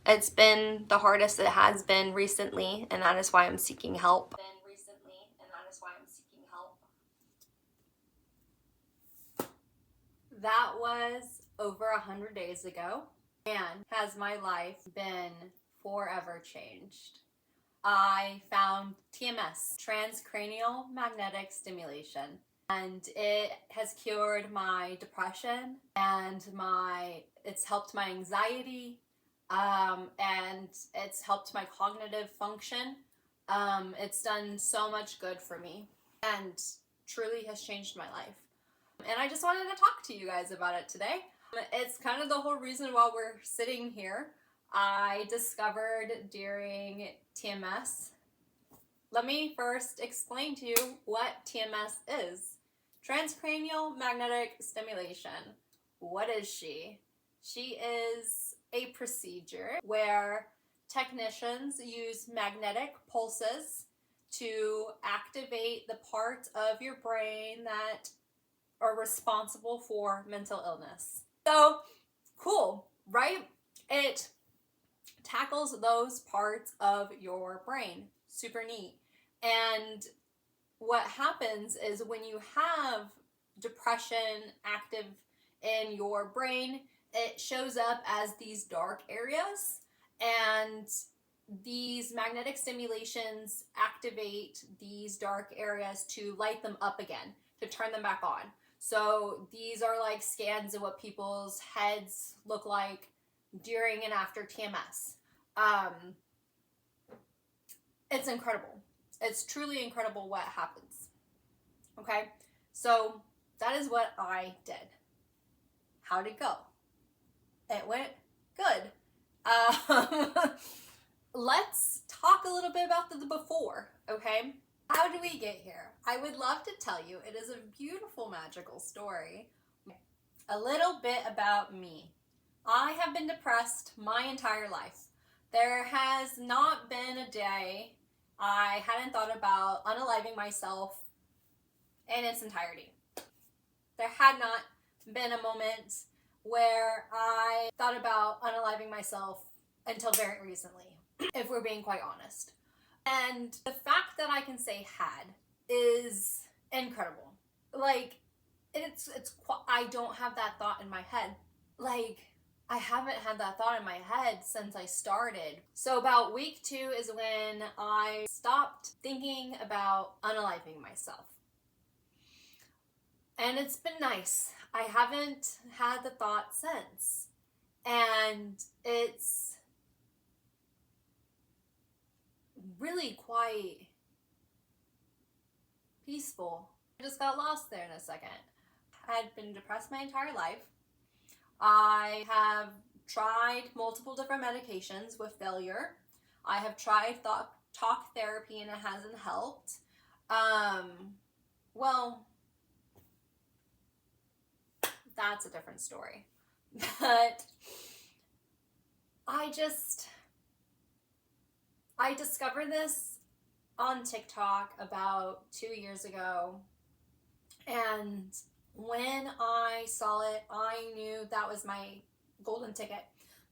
It's been the hardest it has been recently, and that is why I'm seeking help. That was over 100 days ago, and has my life been forever changed. I found TMS, transcranial magnetic stimulation, and it has cured my depression and it's helped my anxiety, and it's helped my cognitive function. It's done so much good for me and truly has changed my life. And I just wanted to talk to you guys about it today. It's kind of the whole reason why we're sitting here. I discovered during TMS. Let me first explain to you what TMS is. Transcranial magnetic stimulation. What is she? She is a procedure where technicians use magnetic pulses to activate the parts of your brain that are responsible for mental illness. So cool, right? It tackles those parts of your brain. Super neat. And what happens is when you have depression active in your brain, it shows up as these dark areas, and these magnetic stimulations activate these dark areas to light them up again, to turn them back on. So these are like scans of what people's heads look like during and after TMS. It's incredible. It's truly incredible what happens. Okay, so that is what I did. How'd it go? It went good. Let's talk a little bit about the before, okay? How did we get here? I would love to tell you. It is a beautiful, magical story. A little bit about me. I have been depressed my entire life. There has not been a day I hadn't thought about unaliving myself in its entirety. There had not been a moment where I thought about unaliving myself until very recently, if we're being quite honest. And the fact that I can say had is incredible. Like, I don't have that thought in my head. Like, I haven't had that thought in my head since I started. So about week 2 is when I stopped thinking about unaliving myself. And it's been nice. I haven't had the thought since. And it's really quite peaceful. I just got lost there in a second. I had been depressed my entire life. I have tried multiple different medications with failure. I have tried talk therapy and it hasn't helped. Well, that's a different story. But I discovered this on TikTok about 2 years ago, and when I saw it, I knew that was my golden ticket,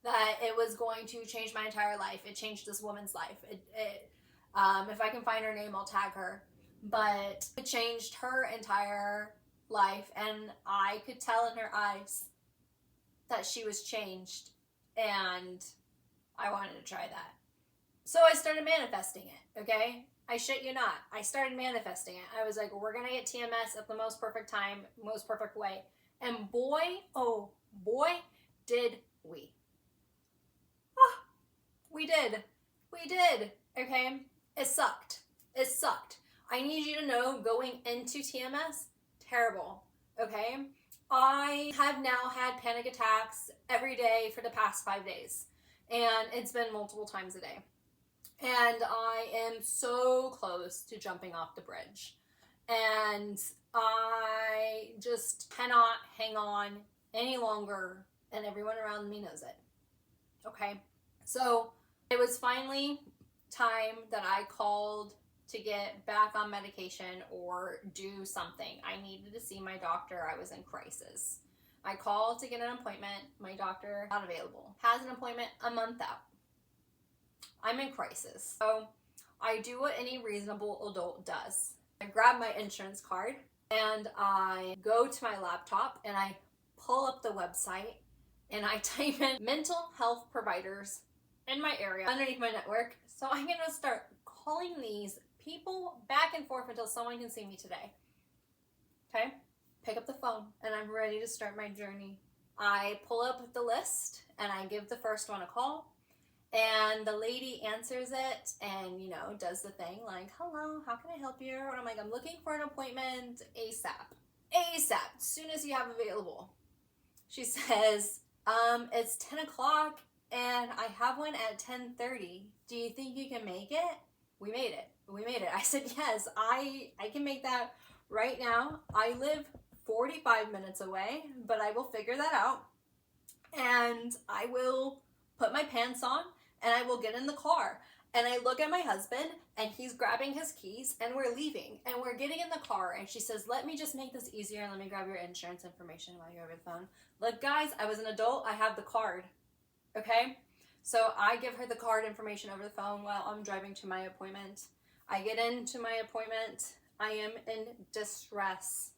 that it was going to change my entire life. It changed this woman's life. If I can find her name, I'll tag her. But it changed her entire life, and I could tell in her eyes that she was changed, and I wanted to try that. So I started manifesting it, okay? I shit you not. I started manifesting it. I was like, we're going to get TMS at the most perfect time, most perfect way. And boy, oh boy, did we. Oh, we did. We did, okay? It sucked. It sucked. I need you to know, going into TMS, terrible, okay? I have now had panic attacks every day for the past 5 days. And it's been multiple times a day. And I am so close to jumping off the bridge. And I just cannot hang on any longer, and everyone around me knows it. Okay? So it was finally time that I called to get back on medication or do something. I needed to see my doctor. I was in crisis. I called to get an appointment. My doctor not available. Has an appointment a month out. I'm in crisis. So I do what any reasonable adult does. I grab my insurance card and I go to my laptop and I pull up the website and I type in mental health providers in my area underneath my network. So I'm gonna start calling these people back and forth until someone can see me today. Okay? Pick up the phone and I'm ready to start my journey. I pull up the list and I give the first one a call. And the lady answers it and, you know, does the thing like, hello, how can I help you? And I'm like, I'm looking for an appointment ASAP. ASAP, as soon as you have available. She says, it's 10 o'clock and I have one at 10:30. Do you think you can make it? We made it. I said, yes, I can make that right now. I live 45 minutes away, but I will figure that out. And I will put my pants on and I will get in the car. And I look at my husband and he's grabbing his keys and we're leaving and we're getting in the car and she says, let me just make this easier and let me grab your insurance information while you're over the phone. Look, guys, I was an adult. I have the card. Okay? So I give her the card information over the phone while I'm driving to my appointment. I get into my appointment. I am in distress.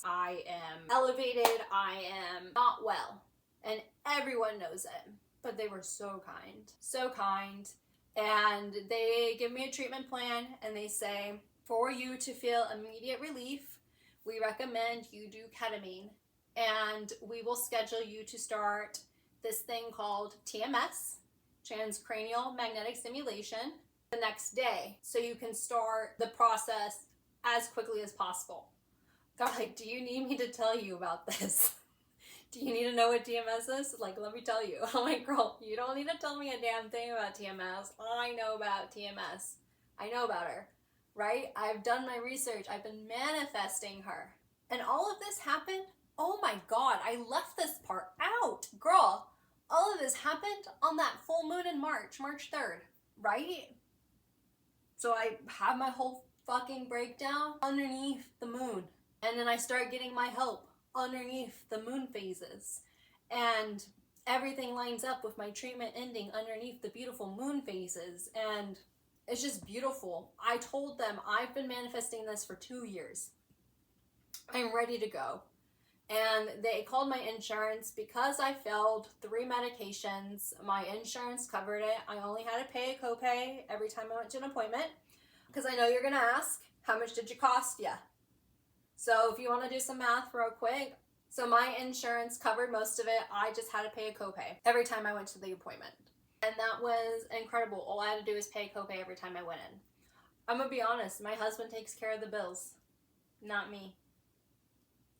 I am elevated. I am not well. And everyone knows it. But they were so kind. And they give me a treatment plan and they say, for you to feel immediate relief, we recommend you do ketamine. And we will schedule you to start this thing called TMS, transcranial magnetic stimulation, the next day. So you can start the process as quickly as possible. They're like, do you need me to tell you about this? Do you need to know what TMS is? Like, let me tell you. I'm like, girl, you don't need to tell me a damn thing about TMS. I know about TMS. I know about her, right? I've done my research. I've been manifesting her. And all of this happened. Oh my God, I left this part out. Girl, all of this happened on that full moon in March 3rd, right? So I have my whole fucking breakdown underneath the moon. And then I start getting my help underneath the moon phases. And everything lines up with my treatment ending underneath the beautiful moon phases. And it's just beautiful. I told them I've been manifesting this for 2 years. I'm ready to go. And they called my insurance because I failed 3 medications. My insurance covered it. I only had to pay a copay every time I went to an appointment. Because I know you're going to ask, how much did you cost ya? So if you want to do some math real quick. So my insurance covered most of it. I just had to pay a copay every time I went to the appointment. And that was incredible. All I had to do was pay a copay every time I went in. I'm going to be honest. My husband takes care of the bills. Not me.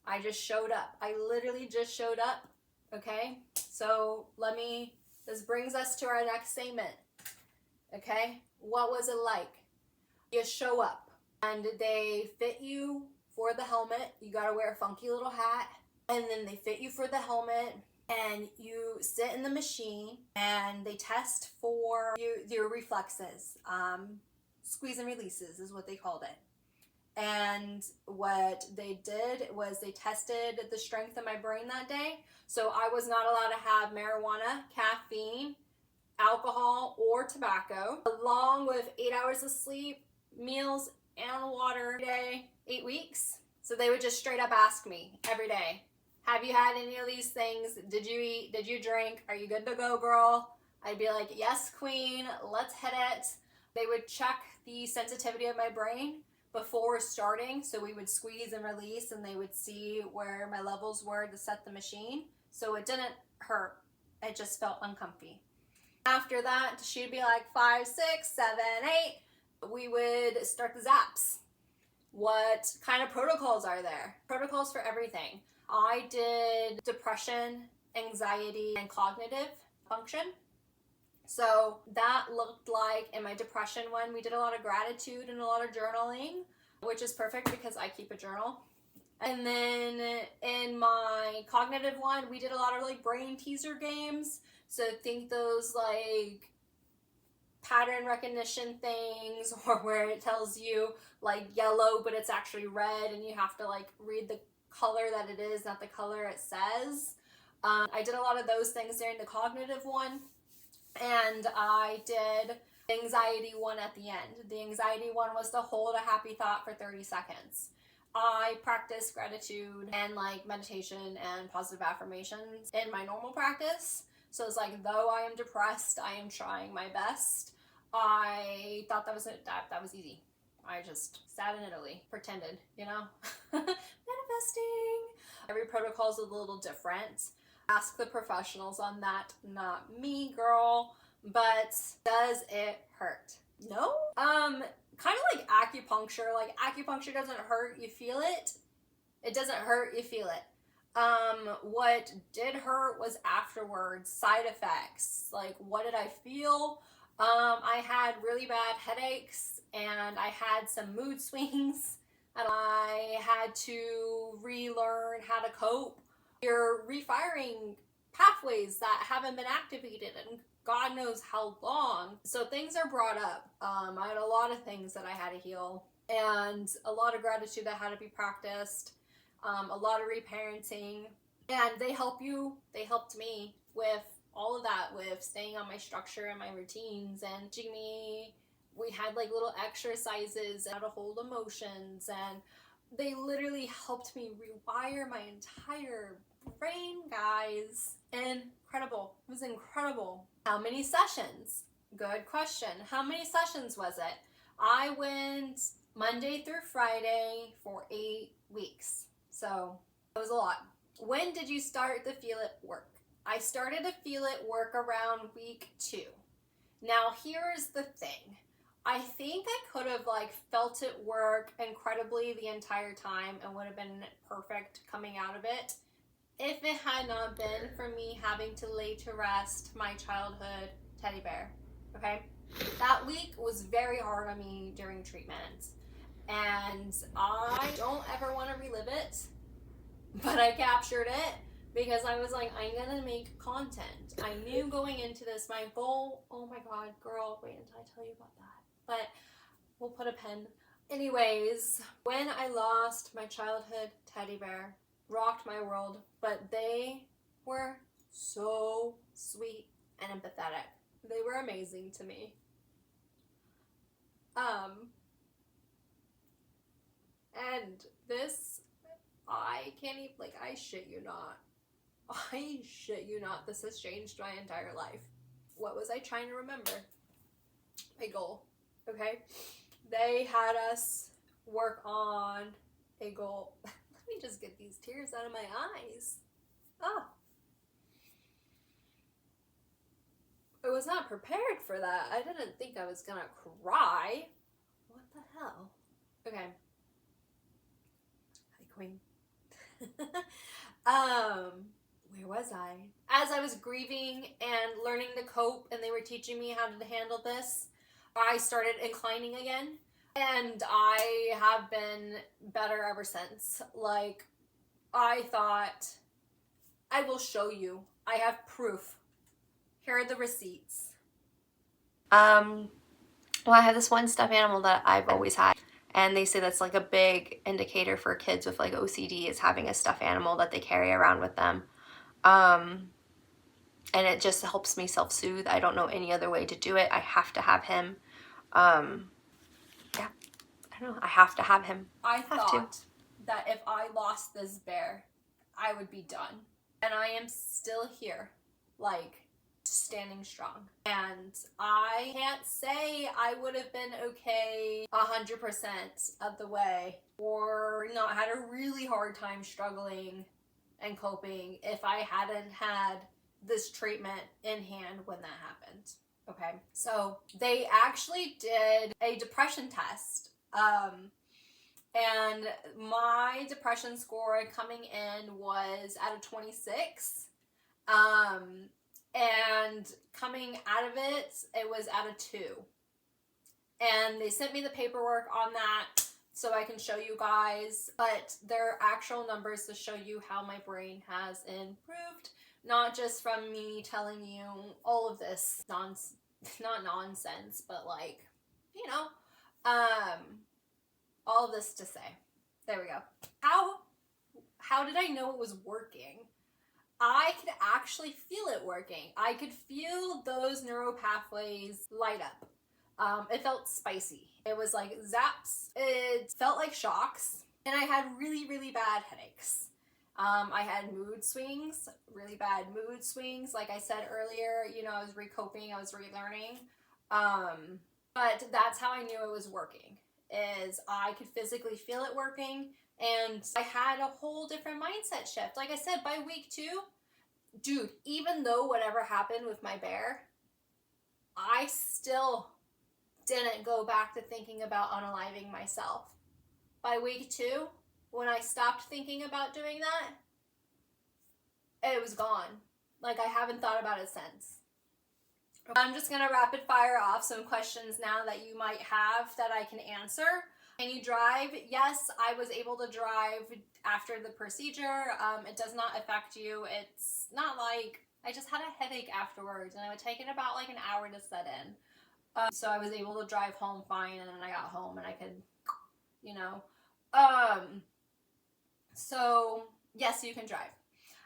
I just showed up. I literally just showed up. Okay? So this brings us to our next statement. Okay? What was it like? You show up and they fit you for the helmet. You gotta wear a funky little hat. And then they fit you for the helmet and you sit in the machine and they test for your reflexes. Squeeze and releases is what they called it. And what they did was they tested the strength of my brain that day. So I was not allowed to have marijuana, caffeine, alcohol, or tobacco, along with 8 hours of sleep, meals, and water every day, 8 weeks. So they would just straight up ask me every day, have you had any of these things? Did you eat? Did you drink? Are you good to go, girl? I'd be like, yes, queen, let's hit it. They would check the sensitivity of my brain before starting, so we would squeeze and release and they would see where my levels were to set the machine. So it didn't hurt, it just felt uncomfy. After that, she'd be like 5, 6, 7, 8. We would start the zaps. What kind of protocols are there? Protocols for everything. I did depression, anxiety, and cognitive function. So that looked like in my depression one, we did a lot of gratitude and a lot of journaling, which is perfect because I keep a journal. And then in my cognitive one, we did a lot of like brain teaser games. So think those like pattern recognition things, or where it tells you like yellow, but it's actually red and you have to like read the color that it is, not the color it says. I did a lot of those things during the cognitive one. And I did the anxiety one at the end. The anxiety one was to hold a happy thought for 30 seconds. I practice gratitude and like meditation and positive affirmations in my normal practice. So it's like, though I am depressed, I am trying my best. I thought that was easy. I just sat in Italy, pretended, you know, manifesting. Every protocol is a little different. Ask the professionals on that, not me, girl. But does it hurt? No. Kind of like acupuncture. Like acupuncture doesn't hurt, you feel it. It doesn't hurt, you feel it. What did hurt was afterwards, side effects. Like, what did I feel? I had really bad headaches and I had some mood swings and I had to relearn how to cope. You're refiring pathways that haven't been activated in God knows how long. So things are brought up. I had a lot of things that I had to heal and a lot of gratitude that had to be practiced. A lot of reparenting, and they help you. They helped me with all of that, with staying on my structure and my routines, and teaching me. We had like little exercises and how to hold emotions, and they literally helped me rewire my entire brain, guys. Incredible. It was incredible. How many sessions? Good question. How many sessions was it? I went Monday through Friday for 8 weeks. So it was a lot. When did you start to feel it work? I started to feel it work around week 2. Now here's the thing. I think I could have like felt it work incredibly the entire time and would have been perfect coming out of it if it had not been for me having to lay to rest my childhood teddy bear. Okay? That week was very hard on me during treatment. And I don't ever want to relive it, but I captured it because I was like, I'm gonna make content. I knew going into this, my goal, oh my god, girl, wait until I tell you about that. But we'll put a pin. Anyways, when I lost my childhood teddy bear, rocked my world, but they were so sweet and empathetic. They were amazing to me. And this, I can't even, like, I shit you not. I shit you not. This has changed my entire life. What was I trying to remember? A goal. Okay? They had us work on a goal. Let me just get these tears out of my eyes. Oh. I was not prepared for that. I didn't think I was gonna cry. What the hell? Okay. Hi, Queen. Where was I? As I was grieving and learning to cope and they were teaching me how to handle this, I started inclining again. And I have been better ever since. Like, I thought, I will show you. I have proof. Here are the receipts. Well, I have this one stuffed animal that I've always had. And they say that's like a big indicator for kids with like OCD is having a stuffed animal that they carry around with them. And it just helps me self-soothe. I don't know any other way to do it. I have to have him. Yeah, I don't know. I have to have him. I thought that if I lost this bear, I would be done. And I am still here, like, standing strong. And I can't say I would have been okay 100% of the way or not had a really hard time struggling and coping if I hadn't had this treatment in hand when that happened. Okay, so they actually did a depression test. And my depression score coming in was at a 26. And coming out of it, it was at a 2. And they sent me the paperwork on that so I can show you guys, but they're actual numbers to show you how my brain has improved, not just from me telling you all of this not nonsense, but like, you know, all of this to say, there we go. How did I know it was working? I could actually feel it working. I could feel those neural pathways light up. It felt spicy. It was like zaps. It felt like shocks. And I had really, really bad headaches. I had mood swings, really bad mood swings. Like I said earlier, you know, I was recoping, I was relearning. But that's how I knew it was working, is I could physically feel it working. And I had a whole different mindset shift. Like I said, by week 2, dude, even though whatever happened with my bear, I still didn't go back to thinking about unaliving myself. By week 2, when I stopped thinking about doing that, it was gone. Like, I haven't thought about it since. I'm just gonna rapid fire off some questions now that you might have that I can answer. Can you drive? Yes, I was able to drive after the procedure. It does not affect you. It's not like, I just had a headache afterwards, and it would take it about like an hour to set in. So I was able to drive home fine, and then I got home and I could, you know. So yes, you can drive.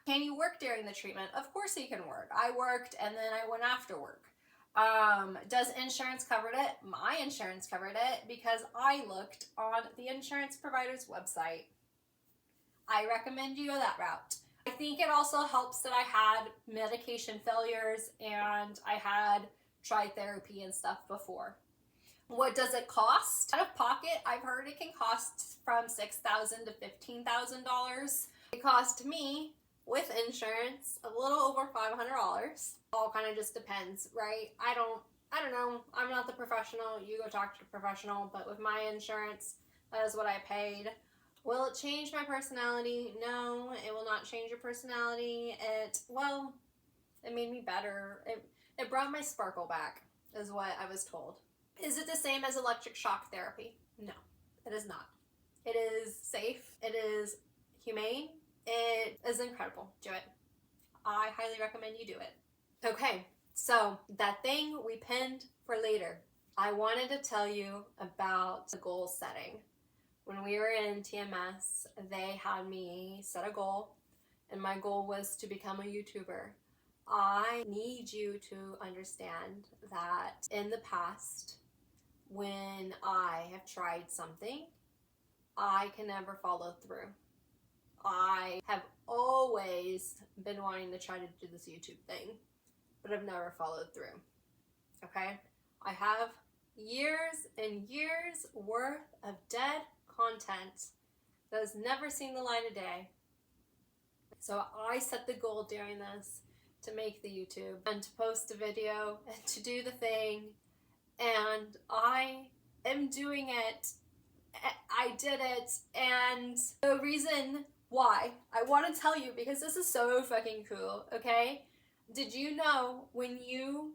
Can you work during the treatment? Of course you can work. I worked and then I went after work. Does insurance cover it? My insurance covered it because I looked on the insurance provider's website. I recommend you go that route. I think it also helps that I had medication failures and I had tried therapy and stuff before. What does it cost? Out of pocket, I've heard it can cost from $6,000 to $15,000. It cost me, with insurance, a little over $500. All kind of just depends, right? I don't know. I'm not the professional. You go talk to the professional. But with my insurance, that is what I paid. Will it change my personality? No, it will not change your personality. It made me better. It brought my sparkle back, is what I was told. Is it the same as electric shock therapy? No, it is not. It is safe. It is humane. It is incredible. Do it. I highly recommend you do it. Okay, so that thing we pinned for later. I wanted to tell you about the goal setting. When we were in TMS, they had me set a goal, and my goal was to become a YouTuber. I need you to understand that in the past, when I have tried something, I can never follow through. I have always been wanting to try to do this YouTube thing, but I've never followed through. Okay? I have years and years worth of dead content that has never seen the light of day. So I set the goal during this to make the YouTube and to post a video and to do the thing, and I am doing it. I did it, and the reason why I want to tell you, because this is so fucking cool, okay? Did you know when you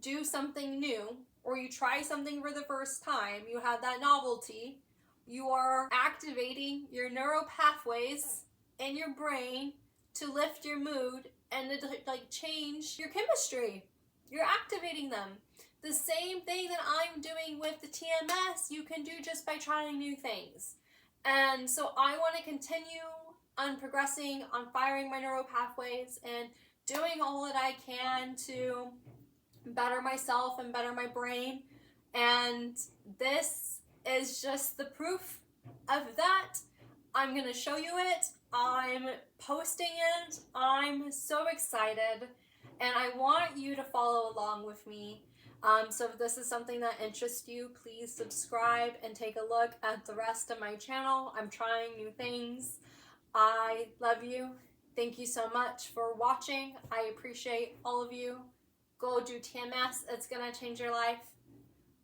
do something new or you try something for the first time, you have that novelty, you are activating your neural pathways in your brain to lift your mood and to like change your chemistry. You're activating them. The same thing that I'm doing with the TMS, you can do just by trying new things. And so I want to continue on progressing, on firing my neural pathways and doing all that I can to better myself and better my brain. And this is just the proof of that. I'm going to show you it. I'm posting it. I'm so excited. And I want you to follow along with me. So if this is something that interests you, please subscribe and take a look at the rest of my channel. I'm trying new things. I love you. Thank you so much for watching. I appreciate all of you. Go do TMS. It's going to change your life.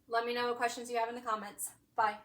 Let me know what questions you have in the comments. Bye.